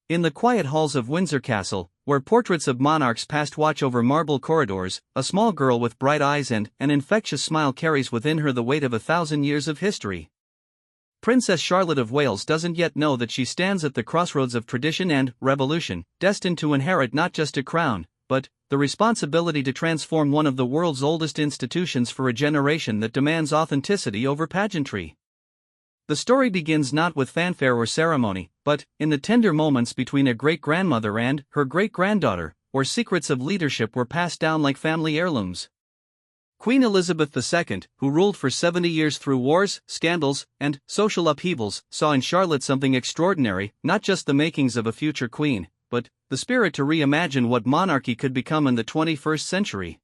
In the quiet halls of Windsor Castle, where portraits of monarchs past watch over marble corridors, a small girl with bright eyes and an infectious smile carries within her the weight of 1,000 years of history. Princess Charlotte of Wales doesn't yet know that she stands at the crossroads of tradition and revolution, destined to inherit not just a crown, but the responsibility to transform one of the world's oldest institutions for a generation that demands authenticity over pageantry. The story begins not with fanfare or ceremony, but in the tender moments between a great-grandmother and her great-granddaughter, where secrets of leadership were passed down like family heirlooms. Queen Elizabeth II, who ruled for 70 years through wars, scandals, and social upheavals, saw in Charlotte something extraordinary, not just the makings of a future queen, but the spirit to reimagine what monarchy could become in the 21st century.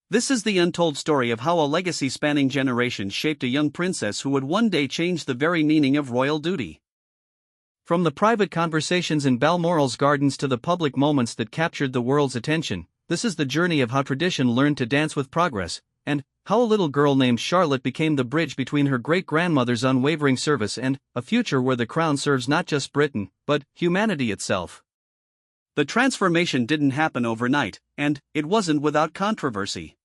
This is the untold story of how a legacy spanning generations shaped a young princess who would one day change the very meaning of royal duty. From the private conversations in Balmoral's gardens to the public moments that captured the world's attention, this is the journey of how tradition learned to dance with progress, and how a little girl named Charlotte became the bridge between her great-grandmother's unwavering service and a future where the crown serves not just Britain, but humanity itself. The transformation didn't happen overnight, and it wasn't without controversy.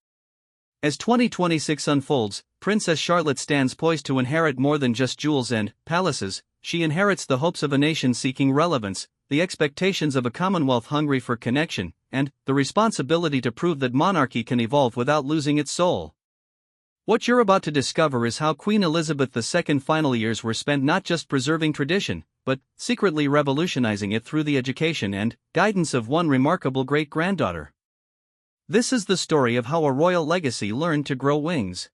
As 2026 unfolds, Princess Charlotte stands poised to inherit more than just jewels and palaces. She inherits the hopes of a nation seeking relevance, the expectations of a commonwealth hungry for connection, and the responsibility to prove that monarchy can evolve without losing its soul. What you're about to discover is how Queen Elizabeth II's final years were spent not just preserving tradition, but secretly revolutionizing it through the education and guidance of one remarkable great-granddaughter. This is the story of how a royal legacy learned to grow wings.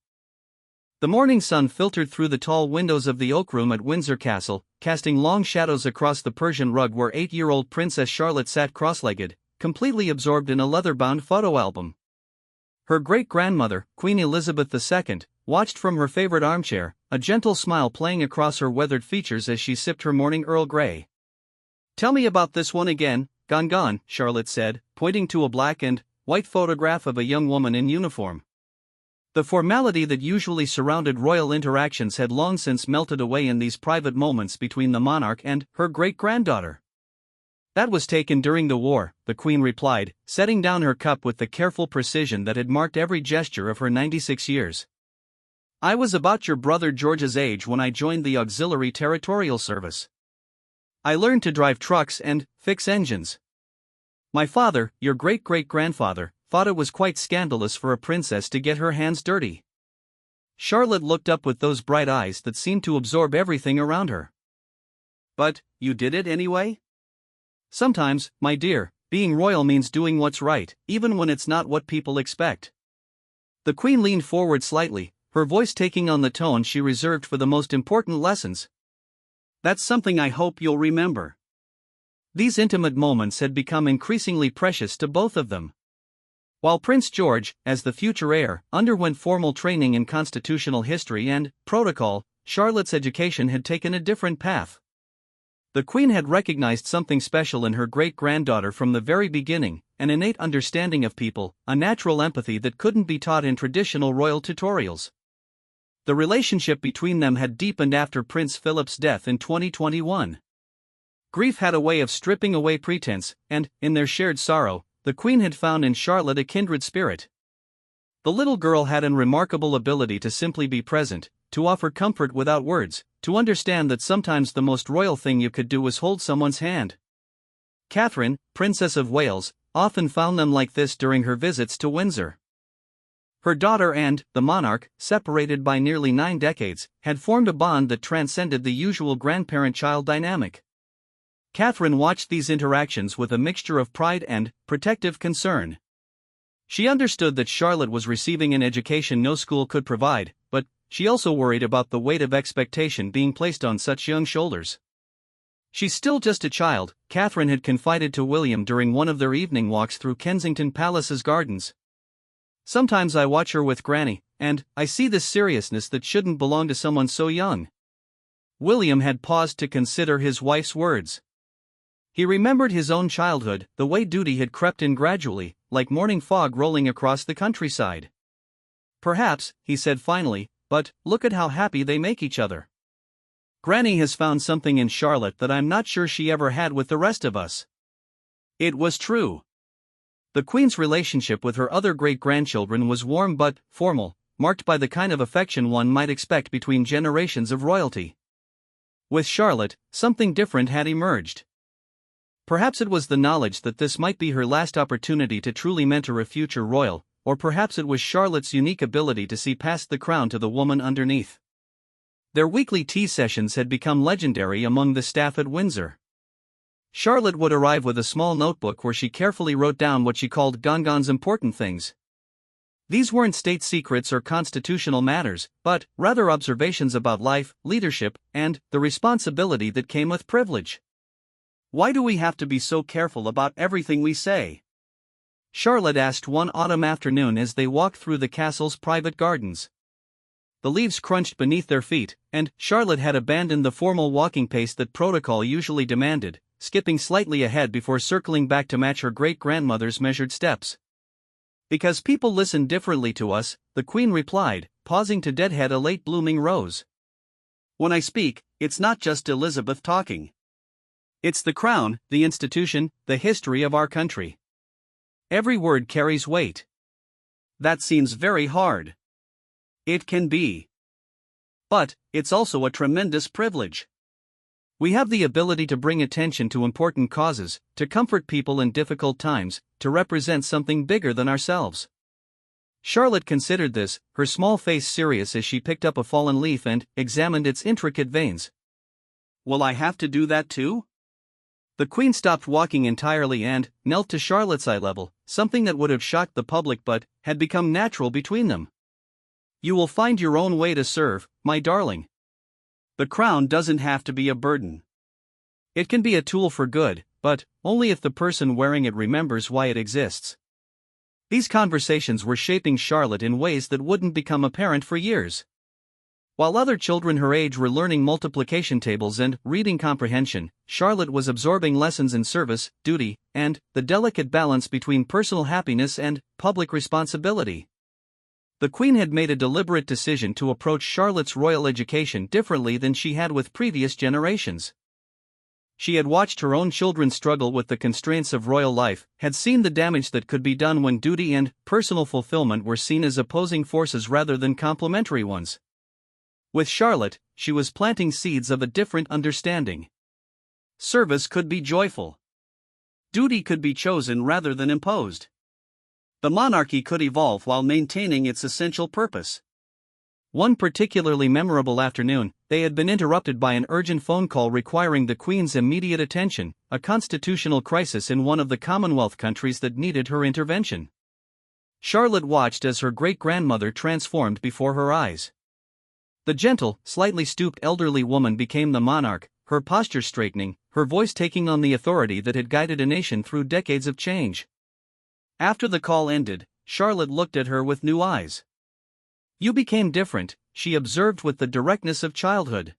The morning sun filtered through the tall windows of the Oak Room at Windsor Castle, casting long shadows across the Persian rug where 8-year-old Princess Charlotte sat cross-legged, completely absorbed in a leather-bound photo album. Her great-grandmother, Queen Elizabeth II, watched from her favorite armchair, a gentle smile playing across her weathered features as she sipped her morning Earl Grey. "Tell me about this one again, gone," Charlotte said, pointing to a black and white photograph of a young woman in uniform. The formality that usually surrounded royal interactions had long since melted away in these private moments between the monarch and her great-granddaughter. "That was taken during the war," the Queen replied, setting down her cup with the careful precision that had marked every gesture of her 96 years. "I was about your brother George's age when I joined the Auxiliary Territorial Service. I learned to drive trucks and fix engines. My father, your great-great-grandfather, thought it was quite scandalous for a princess to get her hands dirty." Charlotte looked up with those bright eyes that seemed to absorb everything around her. "But you did it anyway?" "Sometimes, my dear, being royal means doing what's right, even when it's not what people expect." The Queen leaned forward slightly, her voice taking on the tone she reserved for the most important lessons. "That's something I hope you'll remember." These intimate moments had become increasingly precious to both of them. While Prince George, as the future heir, underwent formal training in constitutional history and protocol, Charlotte's education had taken a different path. The Queen had recognized something special in her great-granddaughter from the very beginning, an innate understanding of people, a natural empathy that couldn't be taught in traditional royal tutorials. The relationship between them had deepened after Prince Philip's death in 2021. Grief had a way of stripping away pretense, and, in their shared sorrow, the Queen had found in Charlotte a kindred spirit. The little girl had an remarkable ability to simply be present, to offer comfort without words, to understand that sometimes the most royal thing you could do was hold someone's hand. Catherine, Princess of Wales, often found them like this during her visits to Windsor. Her daughter and the monarch, separated by nearly 9 decades, had formed a bond that transcended the usual grandparent-child dynamic. Catherine watched these interactions with a mixture of pride and protective concern. She understood that Charlotte was receiving an education no school could provide, but she also worried about the weight of expectation being placed on such young shoulders. "She's still just a child," Catherine had confided to William during one of their evening walks through Kensington Palace's gardens. "Sometimes I watch her with Granny, and I see this seriousness that shouldn't belong to someone so young." William had paused to consider his wife's words. He remembered his own childhood, the way duty had crept in gradually, like morning fog rolling across the countryside. "Perhaps," he said finally, "but look at how happy they make each other." Granny has found something in Charlotte that I'm not sure she ever had with the rest of us." It was true. The Queen's relationship with her other great-grandchildren was warm but formal, marked by the kind of affection one might expect between generations of royalty. With Charlotte, something different had emerged. Perhaps it was the knowledge that this might be her last opportunity to truly mentor a future royal, or perhaps it was Charlotte's unique ability to see past the crown to the woman underneath. Their weekly tea sessions had become legendary among the staff at Windsor. Charlotte would arrive with a small notebook where she carefully wrote down what she called Gongon's important things. These weren't state secrets or constitutional matters, but rather observations about life, leadership, and the responsibility that came with privilege. "Why do we have to be so careful about everything we say?" Charlotte asked one autumn afternoon as they walked through the castle's private gardens. The leaves crunched beneath their feet, and Charlotte had abandoned the formal walking pace that protocol usually demanded, skipping slightly ahead before circling back to match her great-grandmother's measured steps. "Because people listen differently to us," the Queen replied, pausing to deadhead a late-blooming rose. "When I speak, it's not just Elizabeth talking. It's the crown, the institution, the history of our country. Every word carries weight." "That seems very hard." "It can be. But it's also a tremendous privilege. We have the ability to bring attention to important causes, to comfort people in difficult times, to represent something bigger than ourselves." Charlotte considered this, her small face serious as she picked up a fallen leaf and examined its intricate veins. "Will I have to do that too?" The Queen stopped walking entirely and knelt to Charlotte's eye level, something that would have shocked the public but had become natural between them. "You will find your own way to serve, my darling. The crown doesn't have to be a burden. It can be a tool for good, but only if the person wearing it remembers why it exists." These conversations were shaping Charlotte in ways that wouldn't become apparent for years. While other children her age were learning multiplication tables and reading comprehension, Charlotte was absorbing lessons in service, duty, and the delicate balance between personal happiness and public responsibility. The Queen had made a deliberate decision to approach Charlotte's royal education differently than she had with previous generations. She had watched her own children struggle with the constraints of royal life, had seen the damage that could be done when duty and personal fulfillment were seen as opposing forces rather than complementary ones. With Charlotte, she was planting seeds of a different understanding. Service could be joyful. Duty could be chosen rather than imposed. The monarchy could evolve while maintaining its essential purpose. One particularly memorable afternoon, they had been interrupted by an urgent phone call requiring the Queen's immediate attention, a constitutional crisis in one of the Commonwealth countries that needed her intervention. Charlotte watched as her great-grandmother transformed before her eyes. The gentle, slightly stooped elderly woman became the monarch, her posture straightening, her voice taking on the authority that had guided a nation through decades of change. After the call ended, Charlotte looked at her with new eyes. "You became different," she observed with the directness of childhood.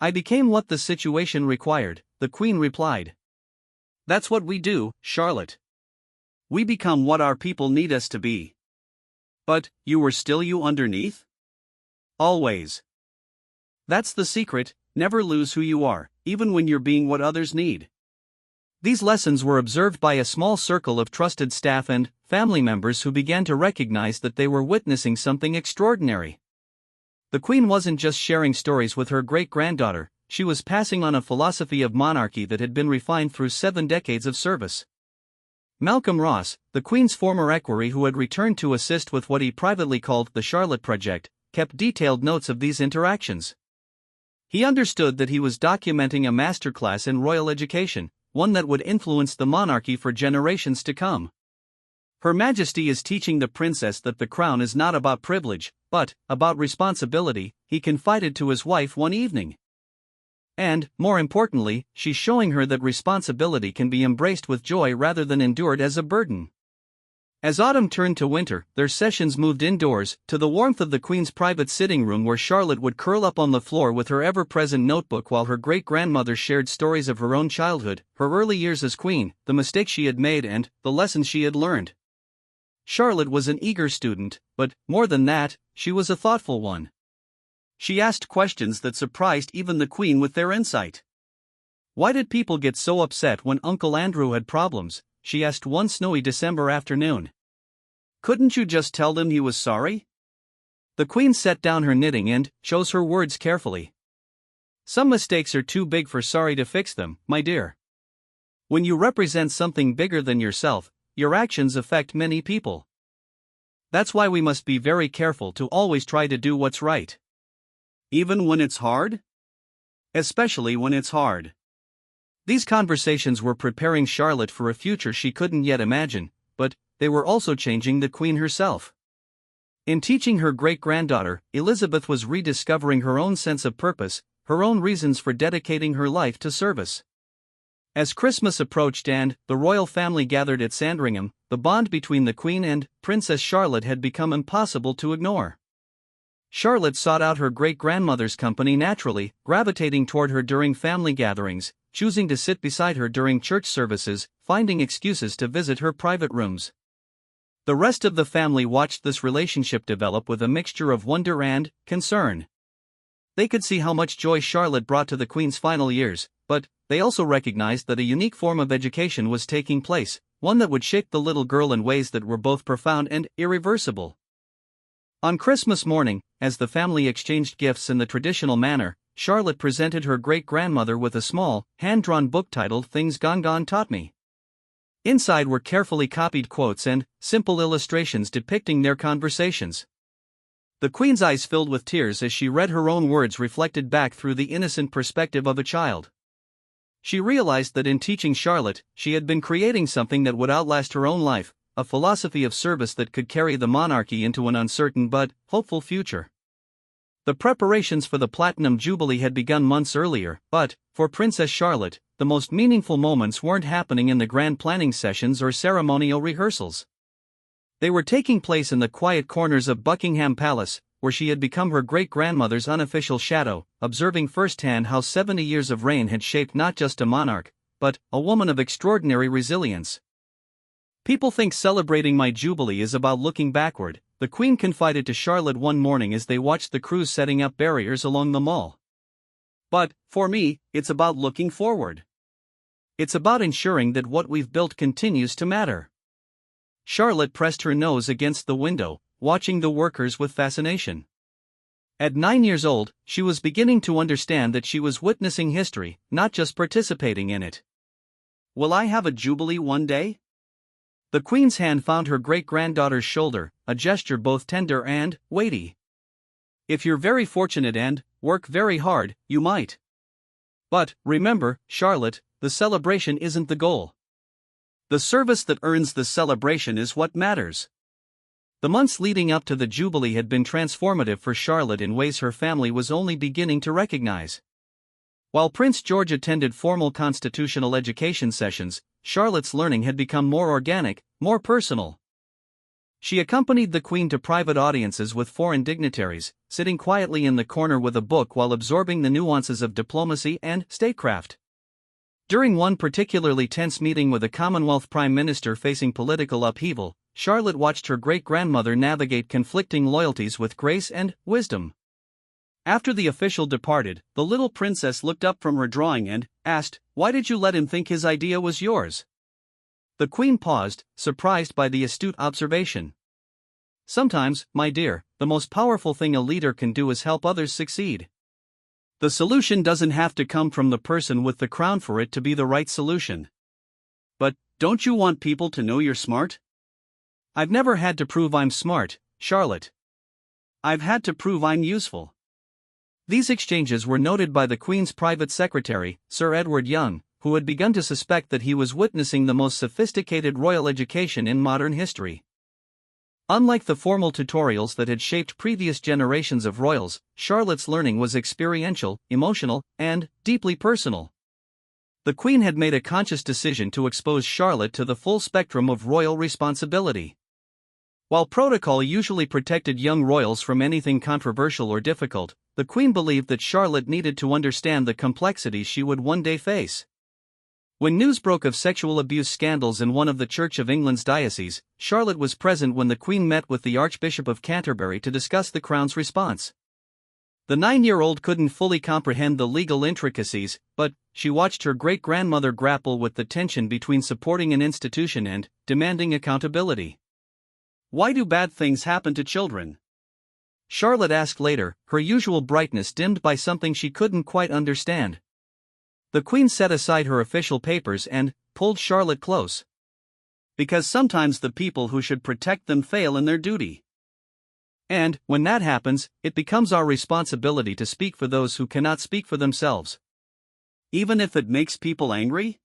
"I became what the situation required," the Queen replied. "That's what we do, Charlotte. We become what our people need us to be." "But you were still you underneath?" "Always. That's the secret, never lose who you are, even when you're being what others need." These lessons were observed by a small circle of trusted staff and family members who began to recognize that they were witnessing something extraordinary. The Queen wasn't just sharing stories with her great-granddaughter, she was passing on a philosophy of monarchy that had been refined through 7 decades of service. Malcolm Ross, the Queen's former equerry who had returned to assist with what he privately called the Charlotte Project, kept detailed notes of these interactions. He understood that he was documenting a masterclass in royal education, one that would influence the monarchy for generations to come. Her Majesty is teaching the princess that the crown is not about privilege, but about responsibility, he confided to his wife one evening. And, more importantly, she's showing her that responsibility can be embraced with joy rather than endured as a burden. As autumn turned to winter, their sessions moved indoors, to the warmth of the Queen's private sitting room where Charlotte would curl up on the floor with her ever-present notebook while her great-grandmother shared stories of her own childhood, her early years as Queen, the mistakes she had made and the lessons she had learned. Charlotte was an eager student, but, more than that, she was a thoughtful one. She asked questions that surprised even the Queen with their insight. Why did people get so upset when Uncle Andrew had problems? She asked one snowy December afternoon. Couldn't you just tell them he was sorry? The Queen set down her knitting and chose her words carefully. Some mistakes are too big for sorry to fix them, my dear. When you represent something bigger than yourself, your actions affect many people. That's why we must be very careful to always try to do what's right. Even when it's hard? Especially when it's hard. These conversations were preparing Charlotte for a future she couldn't yet imagine, but they were also changing the Queen herself. In teaching her great-granddaughter, Elizabeth was rediscovering her own sense of purpose, her own reasons for dedicating her life to service. As Christmas approached and the royal family gathered at Sandringham, the bond between the Queen and Princess Charlotte had become impossible to ignore. Charlotte sought out her great-grandmother's company naturally, gravitating toward her during family gatherings, choosing to sit beside her during church services, finding excuses to visit her private rooms. The rest of the family watched this relationship develop with a mixture of wonder and concern. They could see how much joy Charlotte brought to the Queen's final years, but they also recognized that a unique form of education was taking place, one that would shape the little girl in ways that were both profound and irreversible. On Christmas morning, as the family exchanged gifts in the traditional manner, Charlotte presented her great-grandmother with a small, hand-drawn book titled Things Gone Taught Me. Inside were carefully copied quotes and simple illustrations depicting their conversations. The Queen's eyes filled with tears as she read her own words reflected back through the innocent perspective of a child. She realized that in teaching Charlotte, she had been creating something that would outlast her own life, a philosophy of service that could carry the monarchy into an uncertain but hopeful future. The preparations for the Platinum Jubilee had begun months earlier, but, for Princess Charlotte, the most meaningful moments weren't happening in the grand planning sessions or ceremonial rehearsals. They were taking place in the quiet corners of Buckingham Palace, where she had become her great-grandmother's unofficial shadow, observing firsthand how 70 years of reign had shaped not just a monarch, but a woman of extraordinary resilience. People think celebrating my jubilee is about looking backward, the Queen confided to Charlotte one morning as they watched the crews setting up barriers along the Mall. But, for me, it's about looking forward. It's about ensuring that what we've built continues to matter. Charlotte pressed her nose against the window, watching the workers with fascination. At 9 years old, she was beginning to understand that she was witnessing history, not just participating in it. Will I have a jubilee one day? The Queen's hand found her great-granddaughter's shoulder, a gesture both tender and weighty. If you're very fortunate and work very hard, you might. But, remember, Charlotte, the celebration isn't the goal. The service that earns the celebration is what matters. The months leading up to the Jubilee had been transformative for Charlotte in ways her family was only beginning to recognize. While Prince George attended formal constitutional education sessions, Charlotte's learning had become more organic, more personal. She accompanied the Queen to private audiences with foreign dignitaries, sitting quietly in the corner with a book while absorbing the nuances of diplomacy and statecraft. During one particularly tense meeting with a Commonwealth Prime Minister facing political upheaval, Charlotte watched her great-grandmother navigate conflicting loyalties with grace and wisdom. After the official departed, the little princess looked up from her drawing and asked, "Why did you let him think his idea was yours?" The Queen paused, surprised by the astute observation. Sometimes, my dear, the most powerful thing a leader can do is help others succeed. The solution doesn't have to come from the person with the crown for it to be the right solution. But, don't you want people to know you're smart? I've never had to prove I'm smart, Charlotte. I've had to prove I'm useful. These exchanges were noted by the Queen's private secretary, Sir Edward Young, who had begun to suspect that he was witnessing the most sophisticated royal education in modern history. Unlike the formal tutorials that had shaped previous generations of royals, Charlotte's learning was experiential, emotional, and deeply personal. The Queen had made a conscious decision to expose Charlotte to the full spectrum of royal responsibility. While protocol usually protected young royals from anything controversial or difficult, the Queen believed that Charlotte needed to understand the complexities she would one day face. When news broke of sexual abuse scandals in one of the Church of England's dioceses, Charlotte was present when the Queen met with the Archbishop of Canterbury to discuss the Crown's response. The 9-year-old couldn't fully comprehend the legal intricacies, but she watched her great-grandmother grapple with the tension between supporting an institution and demanding accountability. "Why do bad things happen to children?" Charlotte asked later, her usual brightness dimmed by something she couldn't quite understand. The Queen set aside her official papers and pulled Charlotte close. "Because sometimes the people who should protect them fail in their duty. And, when that happens, it becomes our responsibility to speak for those who cannot speak for themselves. Even if it makes people angry?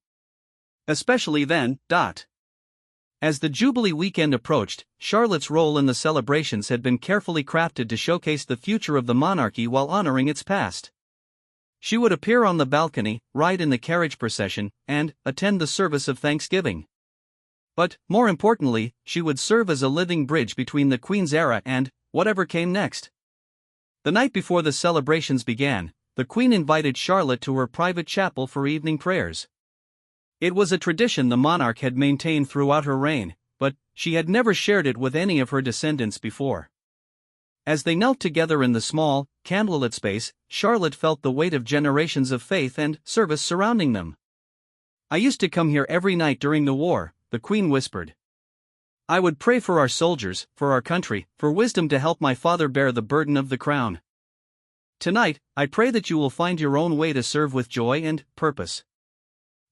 Especially then." As the Jubilee weekend approached, Charlotte's role in the celebrations had been carefully crafted to showcase the future of the monarchy while honoring its past. She would appear on the balcony, ride in the carriage procession, and attend the service of Thanksgiving. But, more importantly, she would serve as a living bridge between the Queen's era and whatever came next. The night before the celebrations began, the Queen invited Charlotte to her private chapel for evening prayers. It was a tradition the monarch had maintained throughout her reign, but she had never shared it with any of her descendants before. As they knelt together in the small, candlelit space, Charlotte felt the weight of generations of faith and service surrounding them. "I used to come here every night during the war," the Queen whispered. "I would pray for our soldiers, for our country, for wisdom to help my father bear the burden of the crown. Tonight, I pray that you will find your own way to serve with joy and purpose."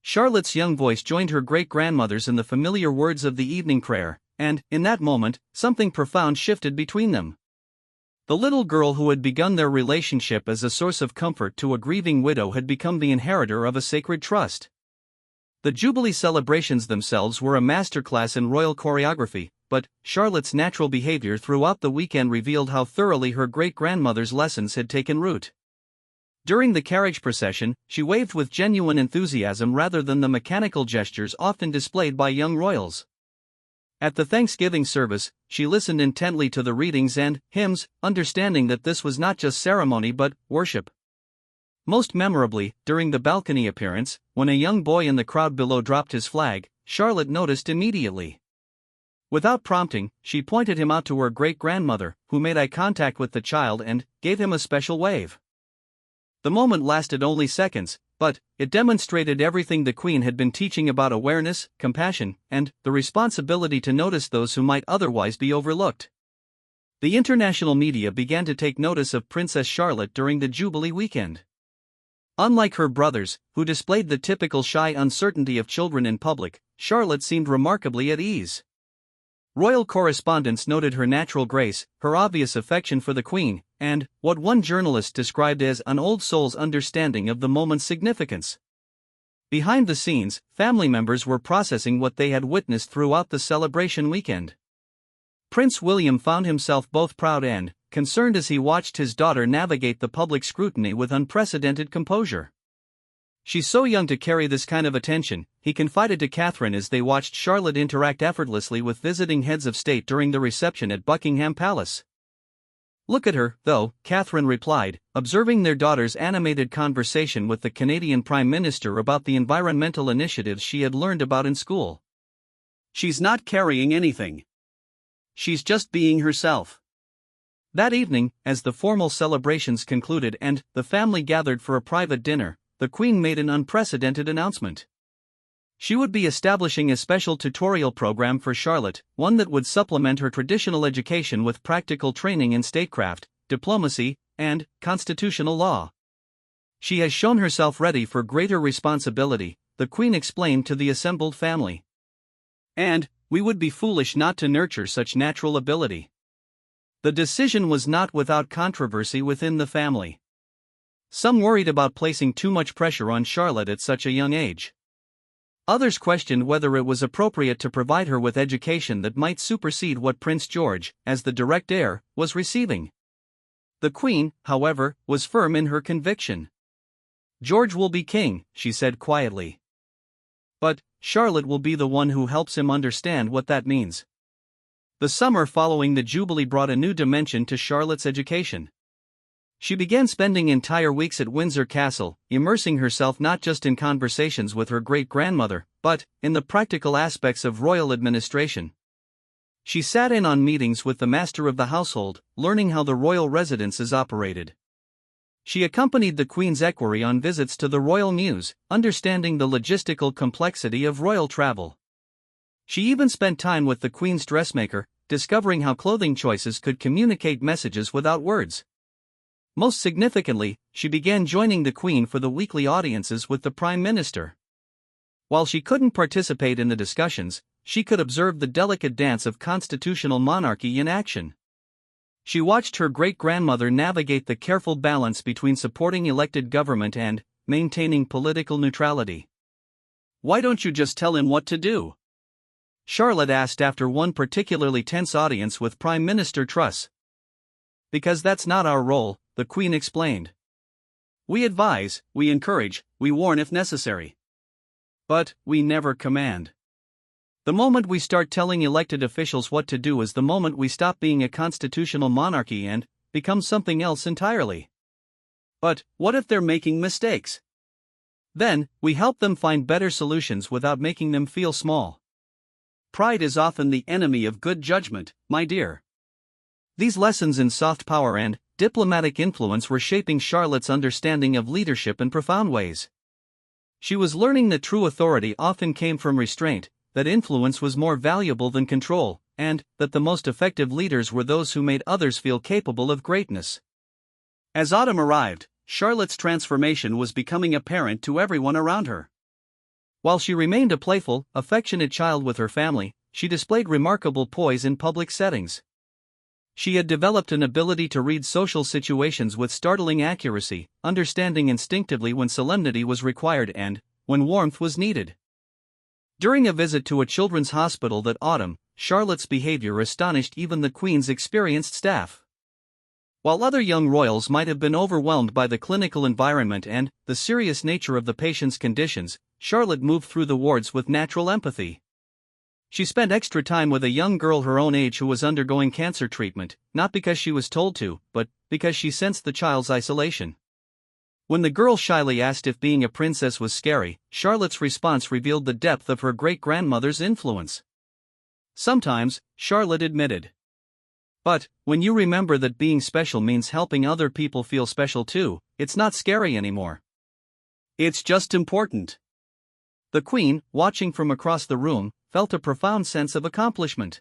Charlotte's young voice joined her great-grandmother's in the familiar words of the evening prayer, and, in that moment, something profound shifted between them. The little girl who had begun their relationship as a source of comfort to a grieving widow had become the inheritor of a sacred trust. The Jubilee celebrations themselves were a masterclass in royal choreography, but Charlotte's natural behavior throughout the weekend revealed how thoroughly her great-grandmother's lessons had taken root. During the carriage procession, she waved with genuine enthusiasm rather than the mechanical gestures often displayed by young royals. At the Thanksgiving service, she listened intently to the readings and hymns, understanding that this was not just ceremony but worship. Most memorably, during the balcony appearance, when a young boy in the crowd below dropped his flag, Charlotte noticed immediately. Without prompting, she pointed him out to her great-grandmother, who made eye contact with the child and gave him a special wave. The moment lasted only seconds, but it demonstrated everything the Queen had been teaching about awareness, compassion, and the responsibility to notice those who might otherwise be overlooked. The international media began to take notice of Princess Charlotte during the Jubilee weekend. Unlike her brothers, who displayed the typical shy uncertainty of children in public, Charlotte seemed remarkably at ease. Royal correspondents noted her natural grace, her obvious affection for the Queen, and what one journalist described as an old soul's understanding of the moment's significance. Behind the scenes, family members were processing what they had witnessed throughout the celebration weekend. Prince William found himself both proud and concerned as he watched his daughter navigate the public scrutiny with unprecedented composure. "She's so young to carry this kind of attention," he confided to Catherine as they watched Charlotte interact effortlessly with visiting heads of state during the reception at Buckingham Palace. "Look at her, though," Catherine replied, observing their daughter's animated conversation with the Canadian Prime Minister about the environmental initiatives she had learned about in school. "She's not carrying anything. She's just being herself." That evening, as the formal celebrations concluded and the family gathered for a private dinner, the Queen made an unprecedented announcement. She would be establishing a special tutorial program for Charlotte, one that would supplement her traditional education with practical training in statecraft, diplomacy, and constitutional law. "She has shown herself ready for greater responsibility," the Queen explained to the assembled family. "And we would be foolish not to nurture such natural ability." The decision was not without controversy within the family. Some worried about placing too much pressure on Charlotte at such a young age. Others questioned whether it was appropriate to provide her with education that might supersede what Prince George, as the direct heir, was receiving. The Queen, however, was firm in her conviction. "George will be king," she said quietly. "But Charlotte will be the one who helps him understand what that means." The summer following the Jubilee brought a new dimension to Charlotte's education. She began spending entire weeks at Windsor Castle, immersing herself not just in conversations with her great-grandmother, but in the practical aspects of royal administration. She sat in on meetings with the master of the household, learning how the royal residences operated. She accompanied the Queen's equerry on visits to the royal mews, understanding the logistical complexity of royal travel. She even spent time with the Queen's dressmaker, discovering how clothing choices could communicate messages without words. Most significantly, she began joining the Queen for the weekly audiences with the Prime Minister. While she couldn't participate in the discussions, she could observe the delicate dance of constitutional monarchy in action. She watched her great-grandmother navigate the careful balance between supporting elected government and maintaining political neutrality. "Why don't you just tell him what to do?" Charlotte asked after one particularly tense audience with Prime Minister Truss. "Because that's not our role," the Queen explained. "We advise, we encourage, we warn if necessary. But we never command. The moment we start telling elected officials what to do is the moment we stop being a constitutional monarchy and become something else entirely. But what if they're making mistakes? Then, we help them find better solutions without making them feel small. Pride is often the enemy of good judgment, my dear." These lessons in soft power and diplomatic influence were shaping Charlotte's understanding of leadership in profound ways. She was learning that true authority often came from restraint, that influence was more valuable than control, and that the most effective leaders were those who made others feel capable of greatness. As autumn arrived, Charlotte's transformation was becoming apparent to everyone around her. While she remained a playful, affectionate child with her family, she displayed remarkable poise in public settings. She had developed an ability to read social situations with startling accuracy, understanding instinctively when solemnity was required and when warmth was needed. During a visit to a children's hospital that autumn, Charlotte's behavior astonished even the Queen's experienced staff. While other young royals might have been overwhelmed by the clinical environment and the serious nature of the patient's conditions, Charlotte moved through the wards with natural empathy. She spent extra time with a young girl her own age who was undergoing cancer treatment, not because she was told to, but because she sensed the child's isolation. When the girl shyly asked if being a princess was scary, Charlotte's response revealed the depth of her great-grandmother's influence. "Sometimes," Charlotte admitted. "But when you remember that being special means helping other people feel special too, it's not scary anymore. It's just important." The Queen, watching from across the room, felt a profound sense of accomplishment.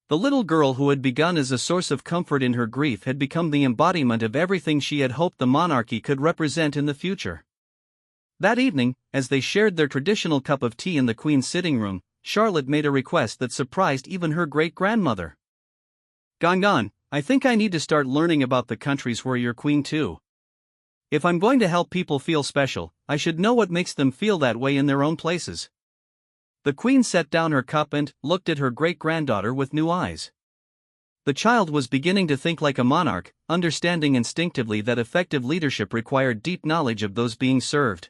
The little girl who had begun as a source of comfort in her grief had become the embodiment of everything she had hoped the monarchy could represent in the future. That evening, as they shared their traditional cup of tea in the Queen's sitting room, Charlotte made a request that surprised even her great-grandmother. "Gangan, I think I need to start learning about the countries where you're queen too. If I'm going to help people feel special, I should know what makes them feel that way in their own places." The Queen set down her cup and looked at her great-granddaughter with new eyes. The child was beginning to think like a monarch, understanding instinctively that effective leadership required deep knowledge of those being served.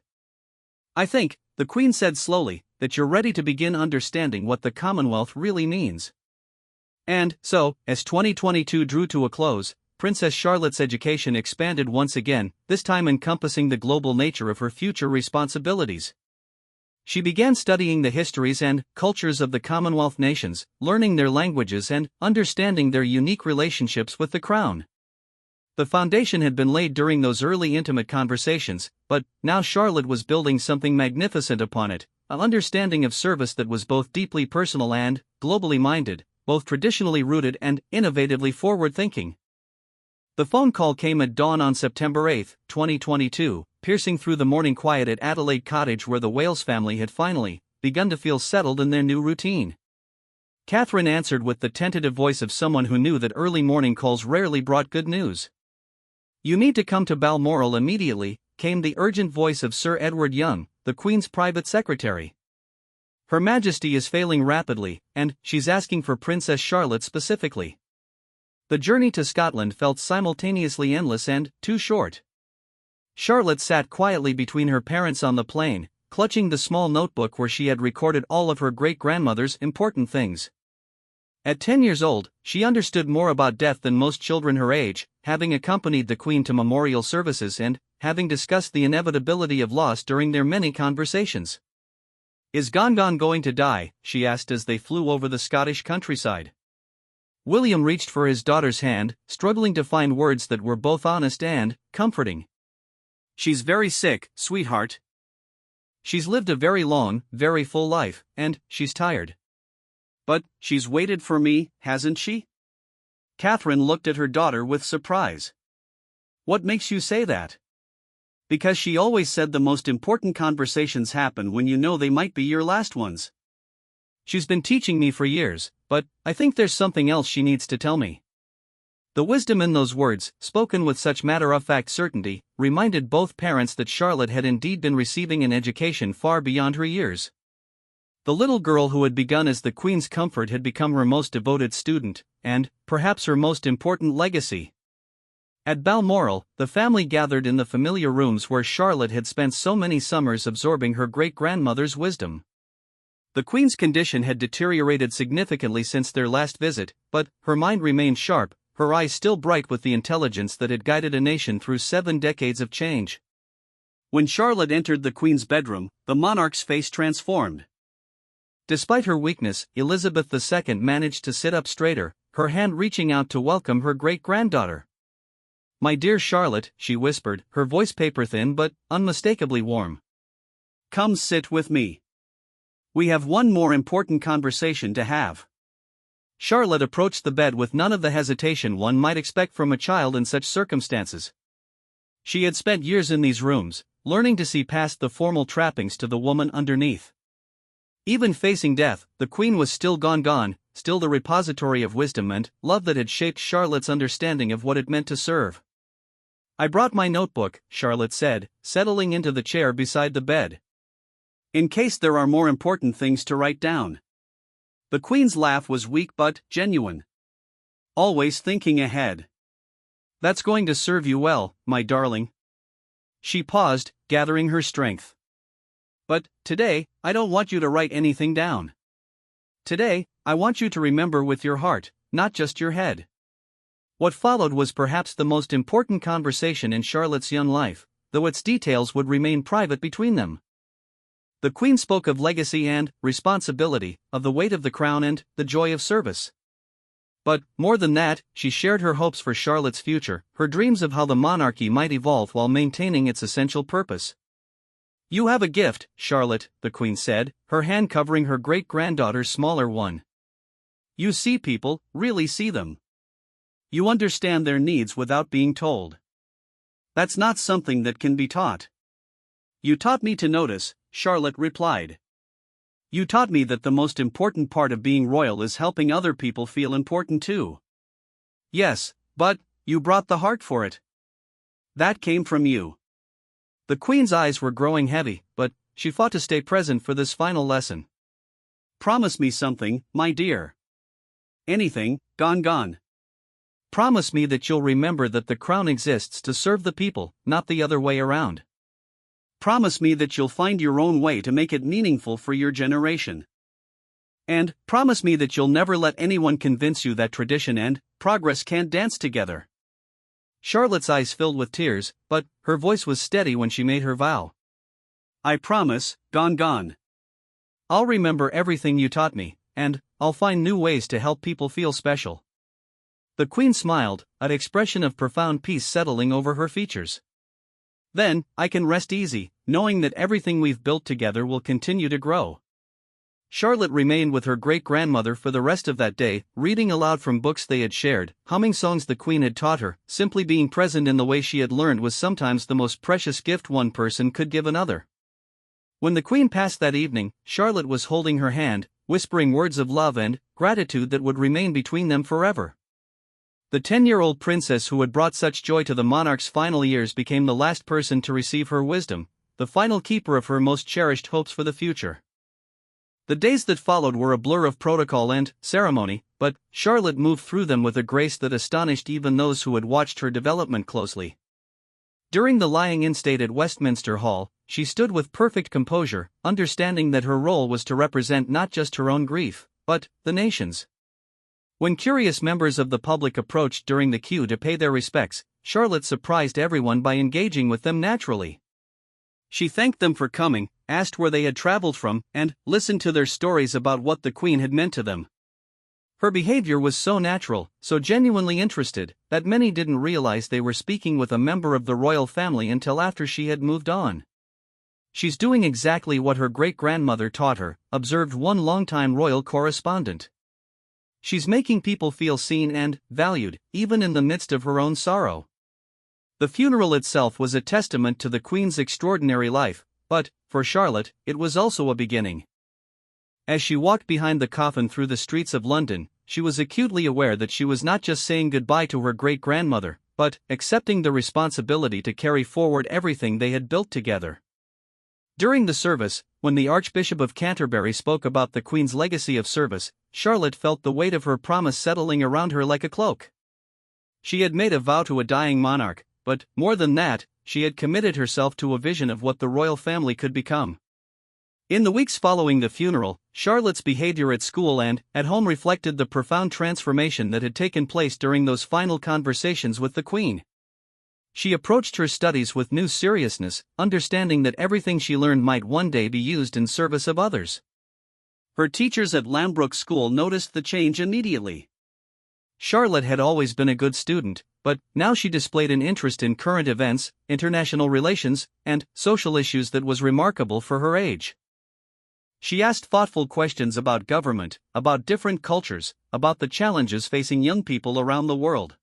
"I think," the Queen said slowly, "that you're ready to begin understanding what the Commonwealth really means." And so, as 2022 drew to a close, Princess Charlotte's education expanded once again, this time encompassing the global nature of her future responsibilities. She began studying the histories and cultures of the Commonwealth nations, learning their languages and understanding their unique relationships with the Crown. The foundation had been laid during those early intimate conversations, but now Charlotte was building something magnificent upon it, an understanding of service that was both deeply personal and globally minded, both traditionally rooted and innovatively forward-thinking. The phone call came at dawn on September 8, 2022, piercing through the morning quiet at Adelaide Cottage where the Wales family had finally begun to feel settled in their new routine. Catherine answered with the tentative voice of someone who knew that early morning calls rarely brought good news. "You need to come to Balmoral immediately," came the urgent voice of Sir Edward Young, the Queen's private secretary. "Her Majesty is failing rapidly, and she's asking for Princess Charlotte specifically." The journey to Scotland felt simultaneously endless and too short. Charlotte sat quietly between her parents on the plane, clutching the small notebook where she had recorded all of her great-grandmother's important things. At 10 years old, she understood more about death than most children her age, having accompanied the Queen to memorial services and having discussed the inevitability of loss during their many conversations. "Is Gangan going to die?" she asked as they flew over the Scottish countryside. William reached for his daughter's hand, struggling to find words that were both honest and comforting. "She's very sick, sweetheart. She's lived a very long, very full life, and she's tired." "But she's waited for me, hasn't she?" Catherine looked at her daughter with surprise. "What makes you say that?" "Because she always said the most important conversations happen when you know they might be your last ones. She's been teaching me for years, but I think there's something else she needs to tell me." The wisdom in those words, spoken with such matter-of-fact certainty, reminded both parents that Charlotte had indeed been receiving an education far beyond her years. The little girl who had begun as the Queen's comfort had become her most devoted student, and, perhaps, her most important legacy. At Balmoral, the family gathered in the familiar rooms where Charlotte had spent so many summers absorbing her great-grandmother's wisdom. The Queen's condition had deteriorated significantly since their last visit, but her mind remained sharp, her eyes still bright with the intelligence that had guided a nation through 7 decades of change. When Charlotte entered the Queen's bedroom, the monarch's face transformed. Despite her weakness, Elizabeth II managed to sit up straighter, her hand reaching out to welcome her great-granddaughter. "My dear Charlotte," she whispered, her voice paper-thin but unmistakably warm. "Come sit with me. We have one more important conversation to have." Charlotte approached the bed with none of the hesitation one might expect from a child in such circumstances. She had spent years in these rooms, learning to see past the formal trappings to the woman underneath. Even facing death, the Queen was still gone, still the repository of wisdom and love that had shaped Charlotte's understanding of what it meant to serve. "I brought my notebook," Charlotte said, settling into the chair beside the bed. "In case there are more important things to write down." The Queen's laugh was weak but genuine. "Always thinking ahead. That's going to serve you well, my darling." She paused, gathering her strength. "But, today, I don't want you to write anything down. Today, I want you to remember with your heart, not just your head." What followed was perhaps the most important conversation in Charlotte's young life, though its details would remain private between them. The Queen spoke of legacy and responsibility, of the weight of the crown and the joy of service. But, more than that, she shared her hopes for Charlotte's future, her dreams of how the monarchy might evolve while maintaining its essential purpose. "You have a gift, Charlotte," the Queen said, her hand covering her great-granddaughter's smaller one. "You see people, really see them. You understand their needs without being told. That's not something that can be taught." "You taught me to notice," Charlotte replied. "You taught me that the most important part of being royal is helping other people feel important too." "Yes, but you brought the heart for it. That came from you." The Queen's eyes were growing heavy, but she fought to stay present for this final lesson. "Promise me something, my dear. Anything, gone. Promise me that you'll remember that the crown exists to serve the people, not the other way around. Promise me that you'll find your own way to make it meaningful for your generation. And promise me that you'll never let anyone convince you that tradition and progress can't dance together." Charlotte's eyes filled with tears, but her voice was steady when she made her vow. "I promise, gone. I'll remember everything you taught me, and I'll find new ways to help people feel special." The Queen smiled, an expression of profound peace settling over her features. "Then, I can rest easy, knowing that everything we've built together will continue to grow." Charlotte remained with her great-grandmother for the rest of that day, reading aloud from books they had shared, humming songs the Queen had taught her. Simply being present in the way she had learned was sometimes the most precious gift one person could give another. When the Queen passed that evening, Charlotte was holding her hand, whispering words of love and gratitude that would remain between them forever. The 10-year-old princess who had brought such joy to the monarch's final years became the last person to receive her wisdom, the final keeper of her most cherished hopes for the future. The days that followed were a blur of protocol and ceremony, but Charlotte moved through them with a grace that astonished even those who had watched her development closely. During the lying-in state at Westminster Hall, she stood with perfect composure, understanding that her role was to represent not just her own grief, but the nation's. When curious members of the public approached during the queue to pay their respects, Charlotte surprised everyone by engaging with them naturally. She thanked them for coming, asked where they had traveled from, and listened to their stories about what the Queen had meant to them. Her behavior was so natural, so genuinely interested, that many didn't realize they were speaking with a member of the royal family until after she had moved on. "She's doing exactly what her great-grandmother taught her," observed one longtime royal correspondent. "She's making people feel seen and valued, even in the midst of her own sorrow." The funeral itself was a testament to the Queen's extraordinary life, but, for Charlotte, it was also a beginning. As she walked behind the coffin through the streets of London, she was acutely aware that she was not just saying goodbye to her great-grandmother, but accepting the responsibility to carry forward everything they had built together. During the service, when the Archbishop of Canterbury spoke about the Queen's legacy of service, Charlotte felt the weight of her promise settling around her like a cloak. She had made a vow to a dying monarch, but, more than that, she had committed herself to a vision of what the royal family could become. In the weeks following the funeral, Charlotte's behavior at school and at home reflected the profound transformation that had taken place during those final conversations with the Queen. She approached her studies with new seriousness, understanding that everything she learned might one day be used in service of others. Her teachers at Lambrook School noticed the change immediately. Charlotte had always been a good student, but now she displayed an interest in current events, international relations, and social issues that was remarkable for her age. She asked thoughtful questions about government, about different cultures, about the challenges facing young people around the world.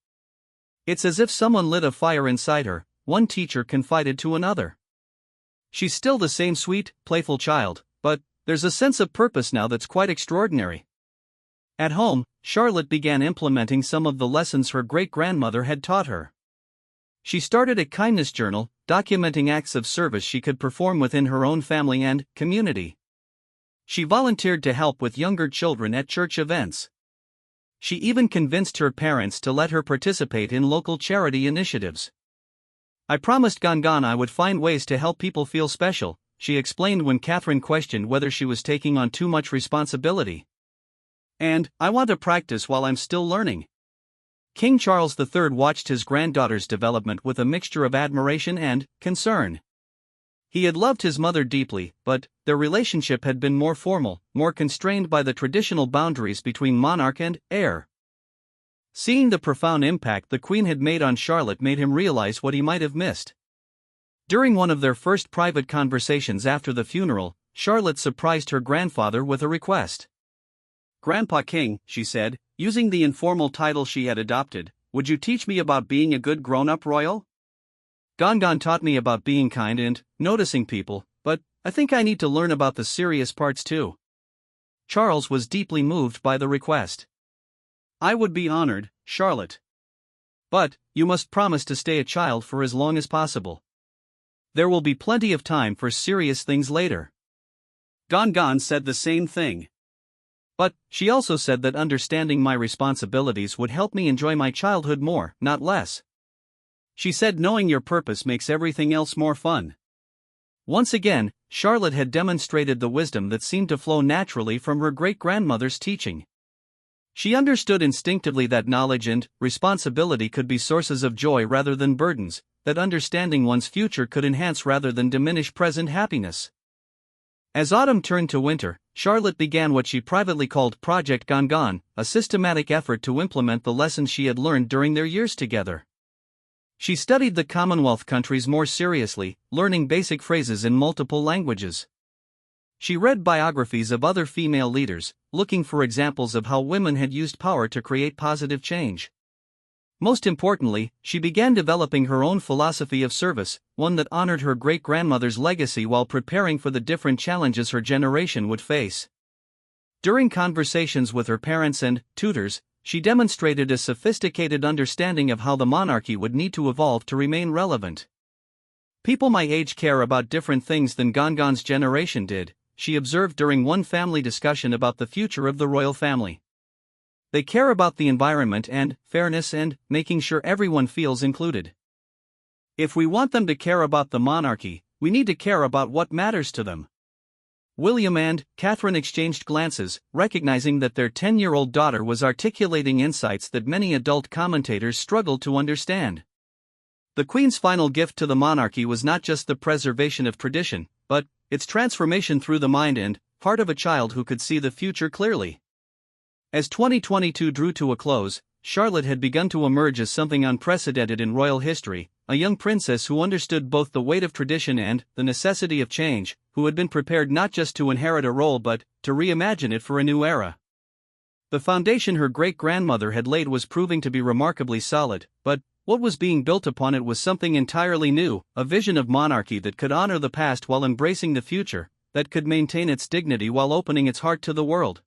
"It's as if someone lit a fire inside her," one teacher confided to another. "She's still the same sweet, playful child, but there's a sense of purpose now that's quite extraordinary." At home, Charlotte began implementing some of the lessons her great-grandmother had taught her. She started a kindness journal, documenting acts of service she could perform within her own family and community. She volunteered to help with younger children at church events. She even convinced her parents to let her participate in local charity initiatives. "I promised Gangan I would find ways to help people feel special," she explained when Catherine questioned whether she was taking on too much responsibility. "And I want to practice while I'm still learning." King Charles III watched his granddaughter's development with a mixture of admiration and concern. He had loved his mother deeply, but their relationship had been more formal, more constrained by the traditional boundaries between monarch and heir. Seeing the profound impact the Queen had made on Charlotte made him realize what he might have missed. During one of their first private conversations after the funeral, Charlotte surprised her grandfather with a request. "Grandpa King," she said, using the informal title she had adopted, "would you teach me about being a good grown-up royal? Gangan taught me about being kind and noticing people, but I think I need to learn about the serious parts too." Charles was deeply moved by the request. "I would be honored, Charlotte. But you must promise to stay a child for as long as possible. There will be plenty of time for serious things later." Gangan said the same thing. But she also said that understanding my responsibilities would help me enjoy my childhood more, not less. She said knowing your purpose makes everything else more fun. Once again, Charlotte had demonstrated the wisdom that seemed to flow naturally from her great-grandmother's teaching. She understood instinctively that knowledge and responsibility could be sources of joy rather than burdens, that understanding one's future could enhance rather than diminish present happiness. As autumn turned to winter, Charlotte began what she privately called Project Gangan, a systematic effort to implement the lessons she had learned during their years together. She studied the Commonwealth countries more seriously, learning basic phrases in multiple languages. She read biographies of other female leaders, looking for examples of how women had used power to create positive change. Most importantly, she began developing her own philosophy of service, one that honored her great-grandmother's legacy while preparing for the different challenges her generation would face. During conversations with her parents and tutors, she demonstrated a sophisticated understanding of how the monarchy would need to evolve to remain relevant. "People my age care about different things than Gangan's generation did," she observed during one family discussion about the future of the royal family. "They care about the environment and fairness and making sure everyone feels included. If we want them to care about the monarchy, we need to care about what matters to them." William and Catherine exchanged glances, recognizing that their 10-year-old daughter was articulating insights that many adult commentators struggled to understand. The Queen's final gift to the monarchy was not just the preservation of tradition, but its transformation through the mind and heart of a child who could see the future clearly. As 2022 drew to a close, Charlotte had begun to emerge as something unprecedented in royal history, a young princess who understood both the weight of tradition and the necessity of change, who had been prepared not just to inherit a role but to reimagine it for a new era. The foundation her great-grandmother had laid was proving to be remarkably solid, but what was being built upon it was something entirely new, a vision of monarchy that could honor the past while embracing the future, that could maintain its dignity while opening its heart to the world.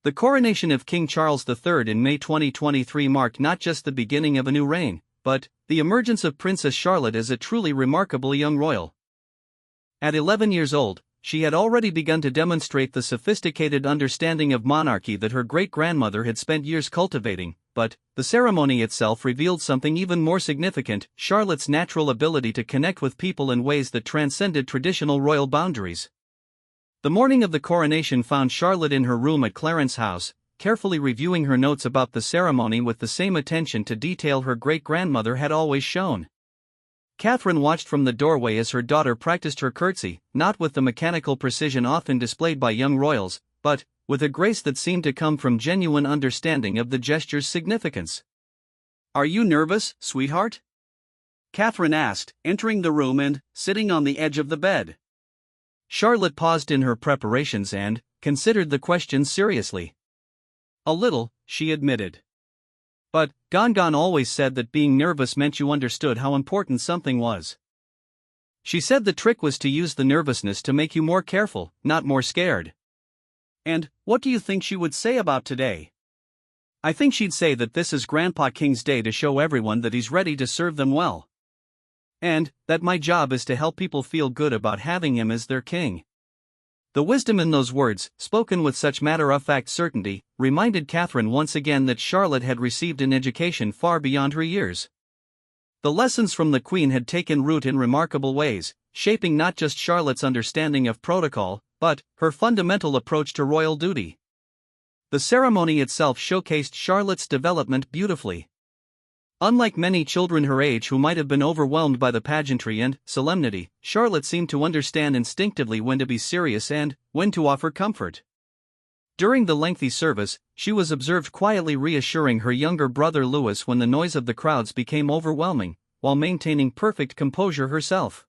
The coronation of King Charles III in May 2023 marked not just the beginning of a new reign, but the emergence of Princess Charlotte as a truly remarkable young royal. At 11 years old, she had already begun to demonstrate the sophisticated understanding of monarchy that her great-grandmother had spent years cultivating, but the ceremony itself revealed something even more significant: Charlotte's natural ability to connect with people in ways that transcended traditional royal boundaries. The morning of the coronation found Charlotte in her room at Clarence House, carefully reviewing her notes about the ceremony with the same attention to detail her great-grandmother had always shown. Catherine watched from the doorway as her daughter practiced her curtsy, not with the mechanical precision often displayed by young royals, but with a grace that seemed to come from genuine understanding of the gesture's significance. "Are you nervous, sweetheart?" Catherine asked, entering the room and sitting on the edge of the bed. Charlotte paused in her preparations and considered the question seriously. "A little," she admitted. "But Gongon always said that being nervous meant you understood how important something was. She said the trick was to use the nervousness to make you more careful, not more scared." "And what do you think she would say about today?" "I think she'd say that this is Grandpa King's day to show everyone that he's ready to serve them well. And that my job is to help people feel good about having him as their king." The wisdom in those words, spoken with such matter-of-fact certainty, reminded Catherine once again that Charlotte had received an education far beyond her years. The lessons from the Queen had taken root in remarkable ways, shaping not just Charlotte's understanding of protocol, but her fundamental approach to royal duty. The ceremony itself showcased Charlotte's development beautifully. Unlike many children her age who might have been overwhelmed by the pageantry and solemnity, Charlotte seemed to understand instinctively when to be serious and when to offer comfort. During the lengthy service, she was observed quietly reassuring her younger brother Louis when the noise of the crowds became overwhelming, while maintaining perfect composure herself.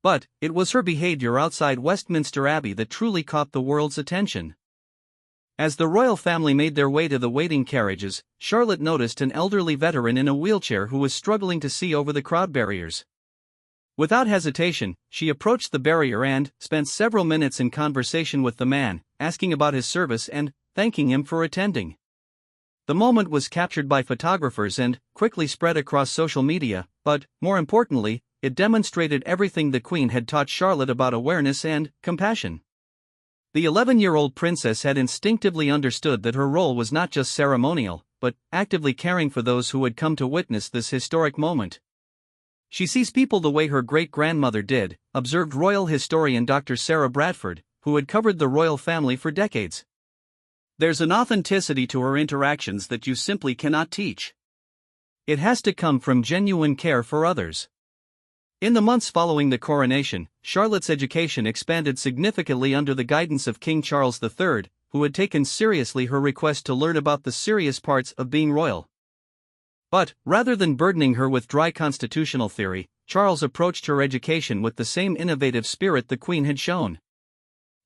But it was her behavior outside Westminster Abbey that truly caught the world's attention. As the royal family made their way to the waiting carriages, Charlotte noticed an elderly veteran in a wheelchair who was struggling to see over the crowd barriers. Without hesitation, she approached the barrier and spent several minutes in conversation with the man, asking about his service and thanking him for attending. The moment was captured by photographers and quickly spread across social media, but, more importantly, it demonstrated everything the Queen had taught Charlotte about awareness and compassion. The 11-year-old princess had instinctively understood that her role was not just ceremonial, but actively caring for those who had come to witness this historic moment. "She sees people the way her great-grandmother did," observed royal historian Dr. Sarah Bradford, who had covered the royal family for decades. "There's an authenticity to her interactions that you simply cannot teach. It has to come from genuine care for others." In the months following the coronation, Charlotte's education expanded significantly under the guidance of King Charles III, who had taken seriously her request to learn about the serious parts of being royal. But, rather than burdening her with dry constitutional theory, Charles approached her education with the same innovative spirit the Queen had shown.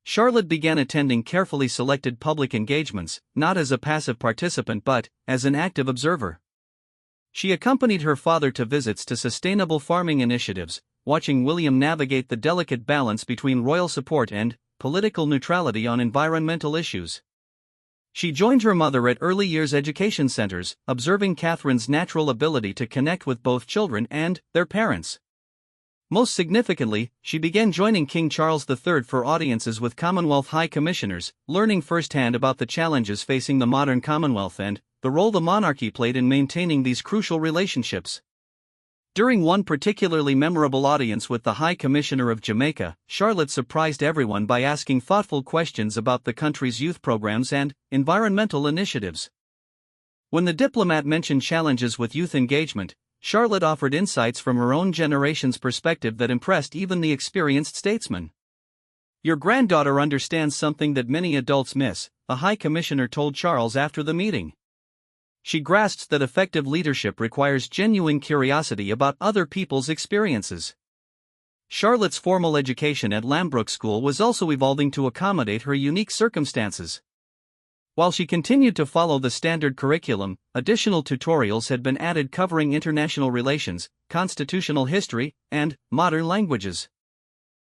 Charlotte began attending carefully selected public engagements, not as a passive participant but as an active observer. She accompanied her father to visits to sustainable farming initiatives, watching William navigate the delicate balance between royal support and political neutrality on environmental issues. She joined her mother at early years education centers, observing Catherine's natural ability to connect with both children and their parents. Most significantly, she began joining King Charles III for audiences with Commonwealth High Commissioners, learning firsthand about the challenges facing the modern Commonwealth and the role the monarchy played in maintaining these crucial relationships. During one particularly memorable audience with the High Commissioner of Jamaica, Charlotte surprised everyone by asking thoughtful questions about the country's youth programs and environmental initiatives. When the diplomat mentioned challenges with youth engagement, Charlotte offered insights from her own generation's perspective that impressed even the experienced statesman. Your granddaughter understands something that many adults miss, a High Commissioner told Charles after the meeting. She grasps that effective leadership requires genuine curiosity about other people's experiences. Charlotte's formal education at Lambrook School was also evolving to accommodate her unique circumstances. While she continued to follow the standard curriculum, additional tutorials had been added covering international relations, constitutional history, and modern languages.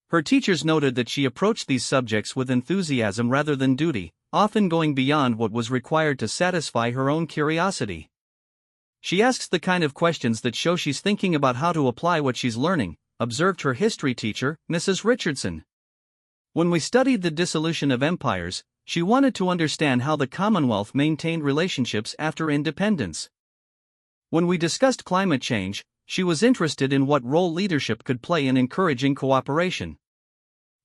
Her teachers noted that she approached these subjects with enthusiasm rather than duty, often going beyond what was required to satisfy her own curiosity. She asks the kind of questions that show she's thinking about how to apply what she's learning, observed her history teacher, Mrs. Richardson. When we studied the dissolution of empires, she wanted to understand how the Commonwealth maintained relationships after independence. When we discussed climate change, she was interested in what role leadership could play in encouraging cooperation.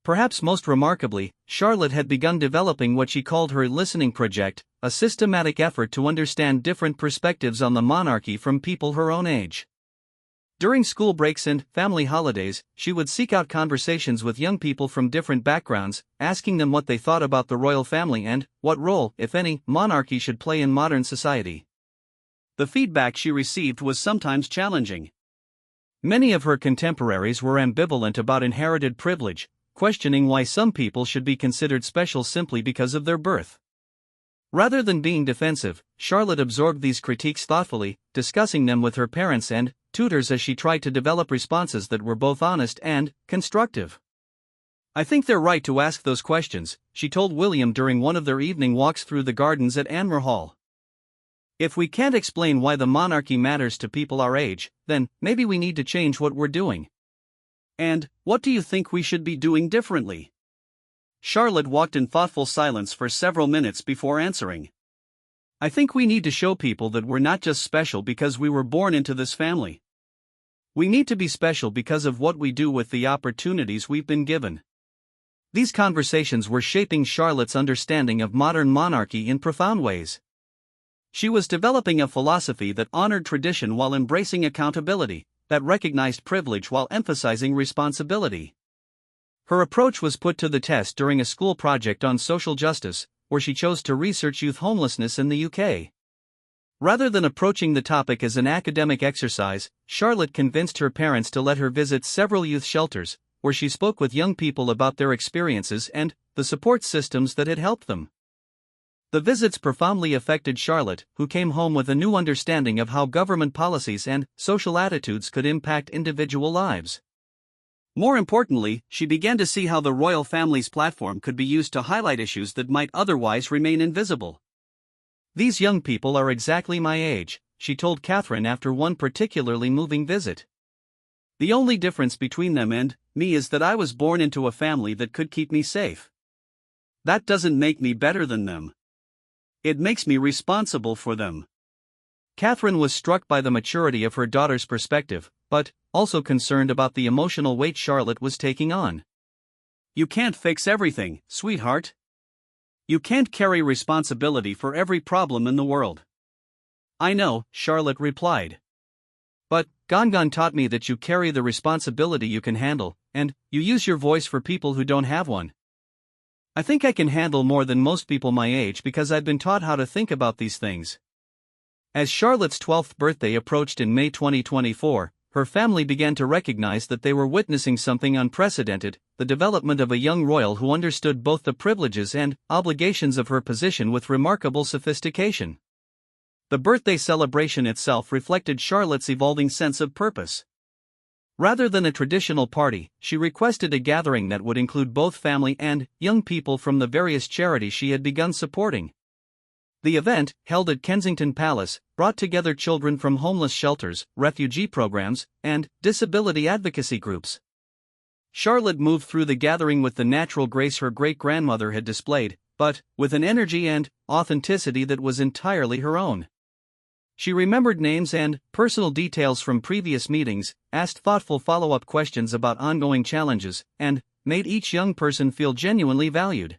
Perhaps most remarkably, Charlotte had begun developing what she called her listening project, a systematic effort to understand different perspectives on the monarchy from people her own age. During school breaks and family holidays, she would seek out conversations with young people from different backgrounds, asking them what they thought about the royal family and what role, if any, monarchy should play in modern society. The feedback she received was sometimes challenging. Many of her contemporaries were ambivalent about inherited privilege, questioning why some people should be considered special simply because of their birth. Rather than being defensive, Charlotte absorbed these critiques thoughtfully, discussing them with her parents and tutors as she tried to develop responses that were both honest and constructive. "I think they're right to ask those questions," she told William during one of their evening walks through the gardens at Anmer Hall. "If we can't explain why the monarchy matters to people our age, then maybe we need to change what we're doing." "And what do you think we should be doing differently?" Charlotte walked in thoughtful silence for several minutes before answering. "I think we need to show people that we're not just special because we were born into this family. We need to be special because of what we do with the opportunities we've been given." These conversations were shaping Charlotte's understanding of modern monarchy in profound ways. She was developing a philosophy that honored tradition while embracing accountability, that recognized privilege while emphasizing responsibility. Her approach was put to the test during a school project on social justice, where she chose to research youth homelessness in the UK. Rather than approaching the topic as an academic exercise, Charlotte convinced her parents to let her visit several youth shelters, where she spoke with young people about their experiences and the support systems that had helped them. The visits profoundly affected Charlotte, who came home with a new understanding of how government policies and social attitudes could impact individual lives. More importantly, she began to see how the royal family's platform could be used to highlight issues that might otherwise remain invisible. "These young people are exactly my age," she told Catherine after one particularly moving visit. "The only difference between them and me is that I was born into a family that could keep me safe. That doesn't make me better than them. It makes me responsible for them." Catherine was struck by the maturity of her daughter's perspective, but also concerned about the emotional weight Charlotte was taking on. "You can't fix everything, sweetheart. You can't carry responsibility for every problem in the world." "I know," Charlotte replied. "But Gongon taught me that you carry the responsibility you can handle, and you use your voice for people who don't have one. I think I can handle more than most people my age because I've been taught how to think about these things." As Charlotte's 12th birthday approached in May 2024, her family began to recognize that they were witnessing something unprecedented, the development of a young royal who understood both the privileges and obligations of her position with remarkable sophistication. The birthday celebration itself reflected Charlotte's evolving sense of purpose. Rather than a traditional party, she requested a gathering that would include both family and young people from the various charities she had begun supporting. The event, held at Kensington Palace, brought together children from homeless shelters, refugee programs, and disability advocacy groups. Charlotte moved through the gathering with the natural grace her great-grandmother had displayed, but with an energy and authenticity that was entirely her own. She remembered names and personal details from previous meetings, asked thoughtful follow-up questions about ongoing challenges, and made each young person feel genuinely valued.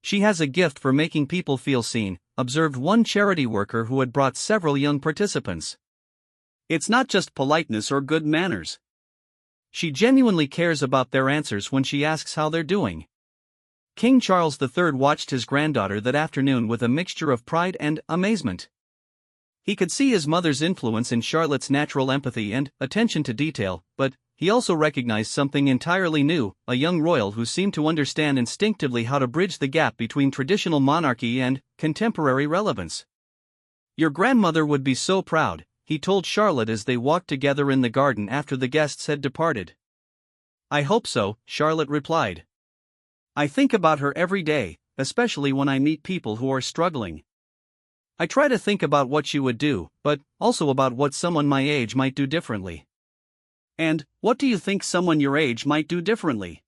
"She has a gift for making people feel seen," observed one charity worker who had brought several young participants. "It's not just politeness or good manners. She genuinely cares about their answers when she asks how they're doing. King Charles III watched his granddaughter that afternoon with a mixture of pride and amazement. He could see his mother's influence in Charlotte's natural empathy and attention to detail, but he also recognized something entirely new, a young royal who seemed to understand instinctively how to bridge the gap between traditional monarchy and contemporary relevance. "Your grandmother would be so proud," he told Charlotte as they walked together in the garden after the guests had departed. "I hope so," Charlotte replied. "I think about her every day, especially when I meet people who are struggling. I try to think about what she would do, but also about what someone my age might do differently." "And what do you think someone your age might do differently?"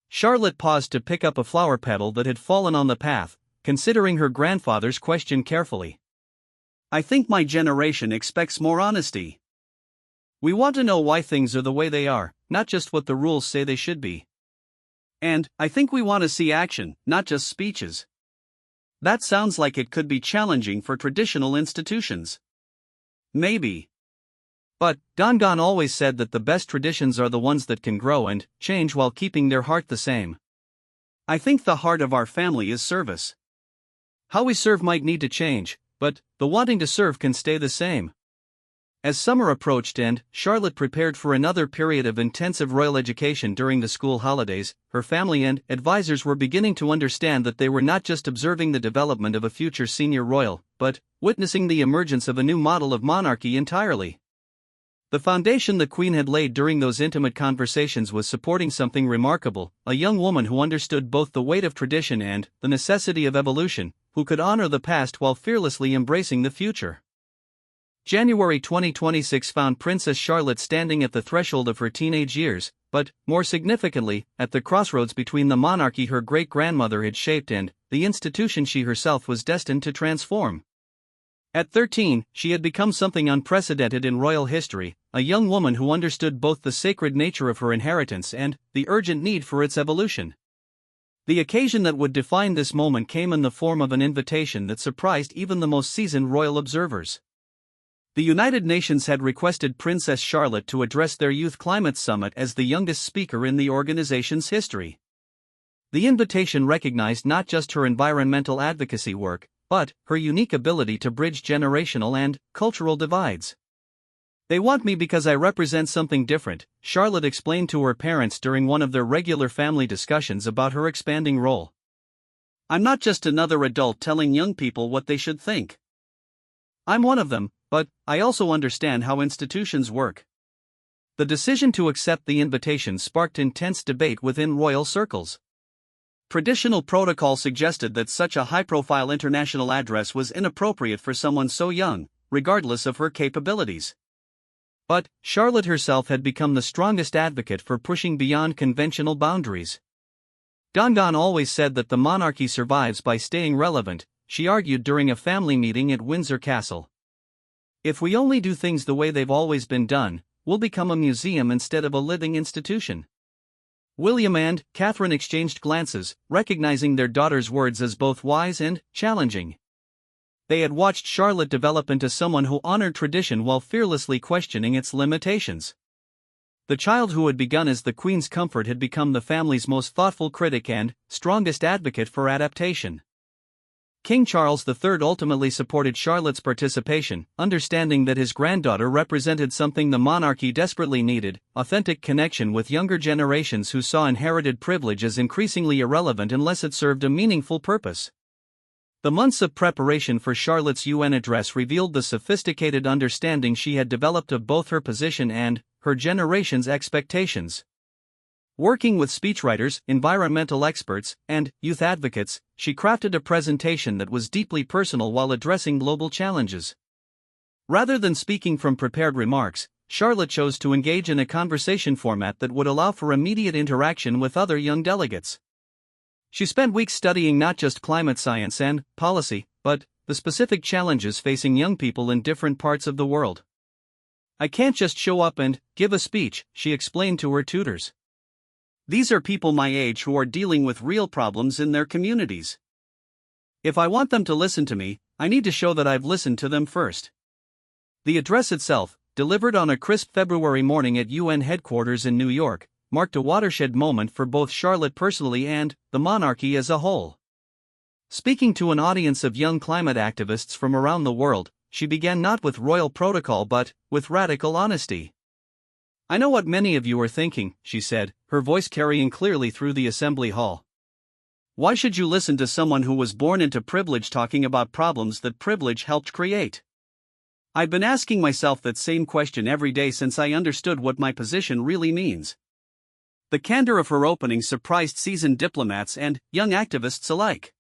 Charlotte paused to pick up a flower petal that had fallen on the path, considering her grandfather's question carefully. "I think my generation expects more honesty. We want to know why things are the way they are, not just what the rules say they should be. And I think we want to see action, not just speeches." "That sounds like it could be challenging for traditional institutions." "Maybe. But Dongan always said that the best traditions are the ones that can grow and change while keeping their heart the same. I think the heart of our family is service. How we serve might need to change, but the wanting to serve can stay the same." As summer approached and Charlotte prepared for another period of intensive royal education during the school holidays, her family and advisors were beginning to understand that they were not just observing the development of a future senior royal, but witnessing the emergence of a new model of monarchy entirely. The foundation the Queen had laid during those intimate conversations was supporting something remarkable, a young woman who understood both the weight of tradition and the necessity of evolution, who could honor the past while fearlessly embracing the future. January 2026 found Princess Charlotte standing at the threshold of her teenage years, but, more significantly, at the crossroads between the monarchy her great-grandmother had shaped and the institution she herself was destined to transform. At 13, she had become something unprecedented in royal history, a young woman who understood both the sacred nature of her inheritance and the urgent need for its evolution. The occasion that would define this moment came in the form of an invitation that surprised even the most seasoned royal observers. The United Nations had requested Princess Charlotte to address their Youth Climate Summit as the youngest speaker in the organization's history. The invitation recognized not just her environmental advocacy work, but her unique ability to bridge generational and cultural divides. "They want me because I represent something different," Charlotte explained to her parents during one of their regular family discussions about her expanding role. "I'm not just another adult telling young people what they should think. I'm one of them, but I also understand how institutions work." The decision to accept the invitation sparked intense debate within royal circles. Traditional protocol suggested that such a high-profile international address was inappropriate for someone so young, regardless of her capabilities. But Charlotte herself had become the strongest advocate for pushing beyond conventional boundaries. "Dongan always said that the monarchy survives by staying relevant," she argued during a family meeting at Windsor Castle. "If we only do things the way they've always been done, we'll become a museum instead of a living institution." William and Catherine exchanged glances, recognizing their daughter's words as both wise and challenging. They had watched Charlotte develop into someone who honored tradition while fearlessly questioning its limitations. The child who had begun as the Queen's comfort had become the family's most thoughtful critic and strongest advocate for adaptation. King Charles III ultimately supported Charlotte's participation, understanding that his granddaughter represented something the monarchy desperately needed: authentic connection with younger generations who saw inherited privilege as increasingly irrelevant unless it served a meaningful purpose. The months of preparation for Charlotte's UN address revealed the sophisticated understanding she had developed of both her position and her generation's expectations. Working with speechwriters, environmental experts, and youth advocates, she crafted a presentation that was deeply personal while addressing global challenges. Rather than speaking from prepared remarks, Charlotte chose to engage in a conversation format that would allow for immediate interaction with other young delegates. She spent weeks studying not just climate science and policy, but the specific challenges facing young people in different parts of the world. "I can't just show up and give a speech," she explained to her tutors. "These are people my age who are dealing with real problems in their communities. If I want them to listen to me, I need to show that I've listened to them first." The address itself, delivered on a crisp February morning at UN headquarters in New York, marked a watershed moment for both Charlotte personally and the monarchy as a whole. Speaking to an audience of young climate activists from around the world, she began not with royal protocol but with radical honesty. "I know what many of you are thinking," she said, her voice carrying clearly through the assembly hall. "Why should you listen to someone who was born into privilege talking about problems that privilege helped create? I've been asking myself that same question every day since I understood what my position really means." The candor of her opening surprised seasoned diplomats and young activists alike.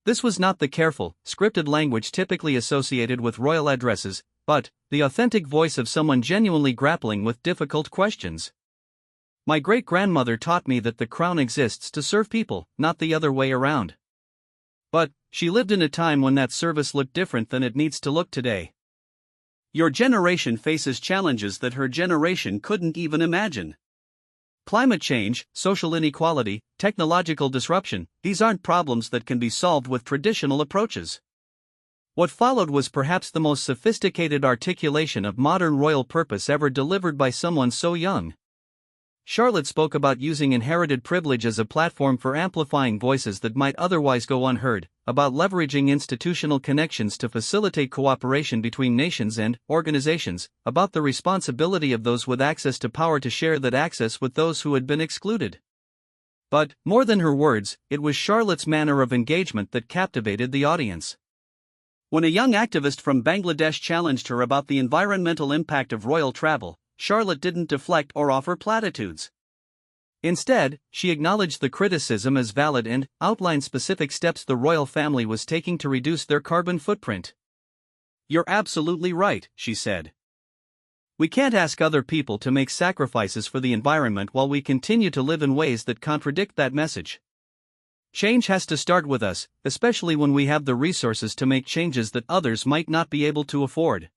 This was not the careful, scripted language typically associated with royal addresses, but the authentic voice of someone genuinely grappling with difficult questions. "My great-grandmother taught me that the crown exists to serve people, not the other way around. But she lived in a time when that service looked different than it needs to look today. Your generation faces challenges that her generation couldn't even imagine. Climate change, social inequality, technological disruption, these aren't problems that can be solved with traditional approaches." What followed was perhaps the most sophisticated articulation of modern royal purpose ever delivered by someone so young. Charlotte spoke about using inherited privilege as a platform for amplifying voices that might otherwise go unheard, about leveraging institutional connections to facilitate cooperation between nations and organizations, about the responsibility of those with access to power to share that access with those who had been excluded. But, more than her words, it was Charlotte's manner of engagement that captivated the audience. When a young activist from Bangladesh challenged her about the environmental impact of royal travel, Charlotte didn't deflect or offer platitudes. Instead, she acknowledged the criticism as valid and outlined specific steps the royal family was taking to reduce their carbon footprint. "You're absolutely right," she said. "We can't ask other people to make sacrifices for the environment while we continue to live in ways that contradict that message. Change has to start with us, especially when we have the resources to make changes that others might not be able to afford."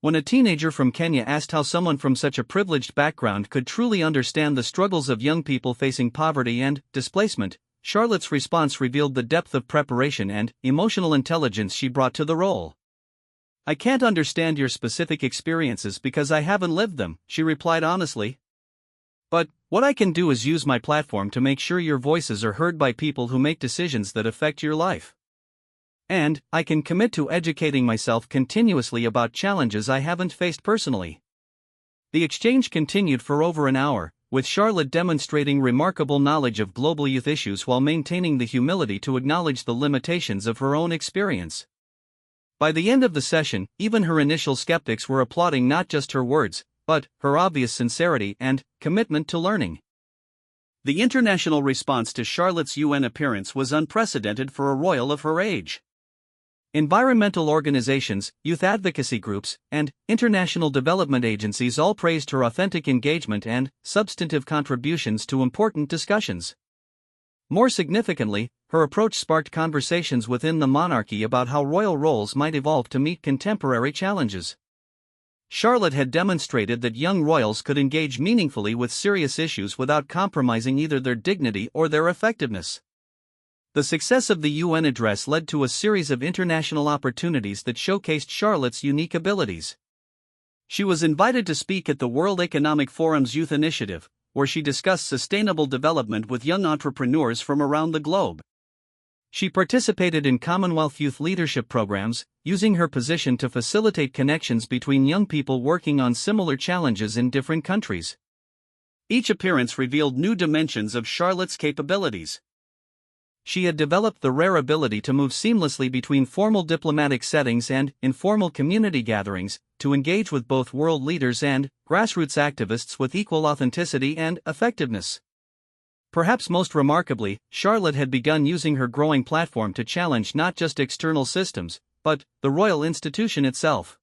When a teenager from Kenya asked how someone from such a privileged background could truly understand the struggles of young people facing poverty and displacement, Charlotte's response revealed the depth of preparation and emotional intelligence she brought to the role. "I can't understand your specific experiences because I haven't lived them," she replied honestly. "But what I can do is use my platform to make sure your voices are heard by people who make decisions that affect your life. And I can commit to educating myself continuously about challenges I haven't faced personally." The exchange continued for over an hour, with Charlotte demonstrating remarkable knowledge of global youth issues while maintaining the humility to acknowledge the limitations of her own experience. By the end of the session, even her initial skeptics were applauding not just her words, but her obvious sincerity and commitment to learning. The international response to Charlotte's UN appearance was unprecedented for a royal of her age. Environmental organizations, youth advocacy groups, and international development agencies all praised her authentic engagement and substantive contributions to important discussions. More significantly, her approach sparked conversations within the monarchy about how royal roles might evolve to meet contemporary challenges. Charlotte had demonstrated that young royals could engage meaningfully with serious issues without compromising either their dignity or their effectiveness. The success of the UN address led to a series of international opportunities that showcased Charlotte's unique abilities. She was invited to speak at the World Economic Forum's Youth Initiative, where she discussed sustainable development with young entrepreneurs from around the globe. She participated in Commonwealth Youth Leadership programs, using her position to facilitate connections between young people working on similar challenges in different countries. Each appearance revealed new dimensions of Charlotte's capabilities. She had developed the rare ability to move seamlessly between formal diplomatic settings and informal community gatherings, to engage with both world leaders and grassroots activists with equal authenticity and effectiveness. Perhaps most remarkably, Charlotte had begun using her growing platform to challenge not just external systems, but the royal institution itself.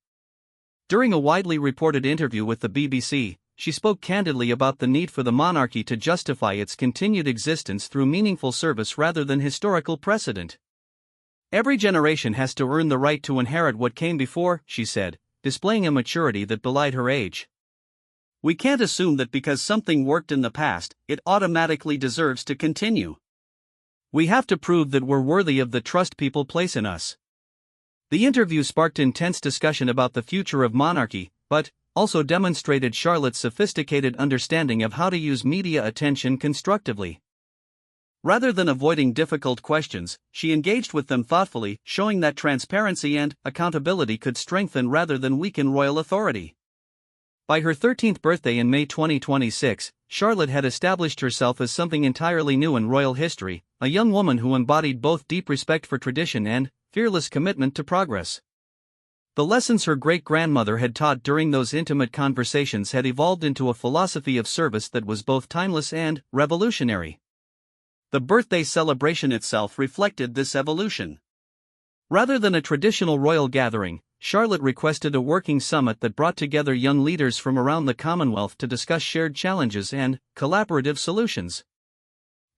During a widely reported interview with the BBC, she spoke candidly about the need for the monarchy to justify its continued existence through meaningful service rather than historical precedent. "Every generation has to earn the right to inherit what came before," she said, displaying a maturity that belied her age. "We can't assume that because something worked in the past, it automatically deserves to continue. We have to prove that we're worthy of the trust people place in us." The interview sparked intense discussion about the future of monarchy, but also demonstrated Charlotte's sophisticated understanding of how to use media attention constructively. Rather than avoiding difficult questions, she engaged with them thoughtfully, showing that transparency and accountability could strengthen rather than weaken royal authority. By her 13th birthday in May 2026, Charlotte had established herself as something entirely new in royal history, a young woman who embodied both deep respect for tradition and fearless commitment to progress. The lessons her great-grandmother had taught during those intimate conversations had evolved into a philosophy of service that was both timeless and revolutionary. The birthday celebration itself reflected this evolution. Rather than a traditional royal gathering, Charlotte requested a working summit that brought together young leaders from around the Commonwealth to discuss shared challenges and collaborative solutions.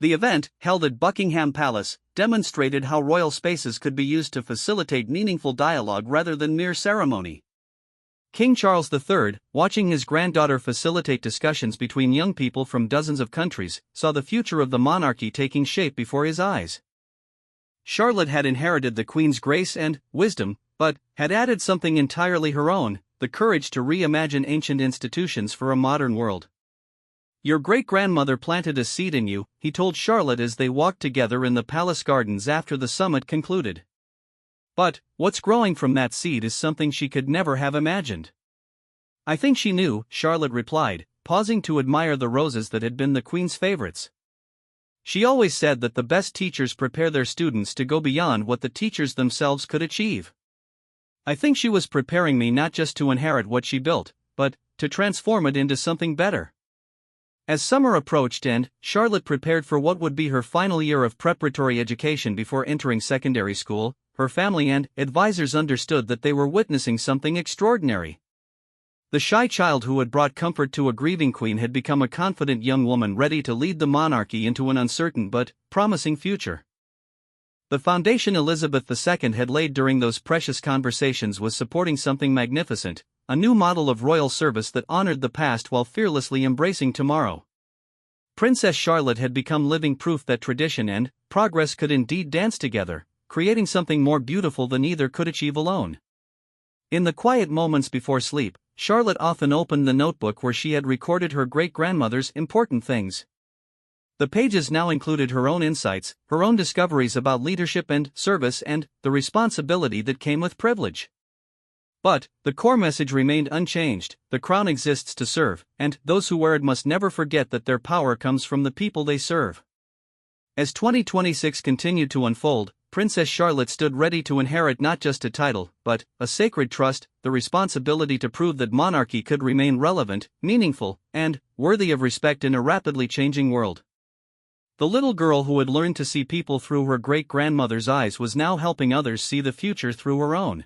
The event, held at Buckingham Palace, demonstrated how royal spaces could be used to facilitate meaningful dialogue rather than mere ceremony. King Charles III, watching his granddaughter facilitate discussions between young people from dozens of countries, saw the future of the monarchy taking shape before his eyes. Charlotte had inherited the Queen's grace and wisdom, but had added something entirely her own: the courage to reimagine ancient institutions for a modern world. "Your great-grandmother planted a seed in you," he told Charlotte as they walked together in the palace gardens after the summit concluded. "But what's growing from that seed is something she could never have imagined." "I think she knew," Charlotte replied, pausing to admire the roses that had been the Queen's favorites. "She always said that the best teachers prepare their students to go beyond what the teachers themselves could achieve. I think she was preparing me not just to inherit what she built, but to transform it into something better." As summer approached and Charlotte prepared for what would be her final year of preparatory education before entering secondary school, her family and advisors understood that they were witnessing something extraordinary. The shy child who had brought comfort to a grieving queen had become a confident young woman ready to lead the monarchy into an uncertain but promising future. The foundation Elizabeth II had laid during those precious conversations was supporting something magnificent, a new model of royal service that honored the past while fearlessly embracing tomorrow. Princess Charlotte had become living proof that tradition and progress could indeed dance together, creating something more beautiful than either could achieve alone. In the quiet moments before sleep, Charlotte often opened the notebook where she had recorded her great-grandmother's important things. The pages now included her own insights, her own discoveries about leadership and service, and the responsibility that came with privilege. But the core message remained unchanged: the crown exists to serve, and those who wear it must never forget that their power comes from the people they serve. As 2026 continued to unfold, Princess Charlotte stood ready to inherit not just a title, but a sacred trust, the responsibility to prove that monarchy could remain relevant, meaningful, and worthy of respect in a rapidly changing world. The little girl who had learned to see people through her great-grandmother's eyes was now helping others see the future through her own.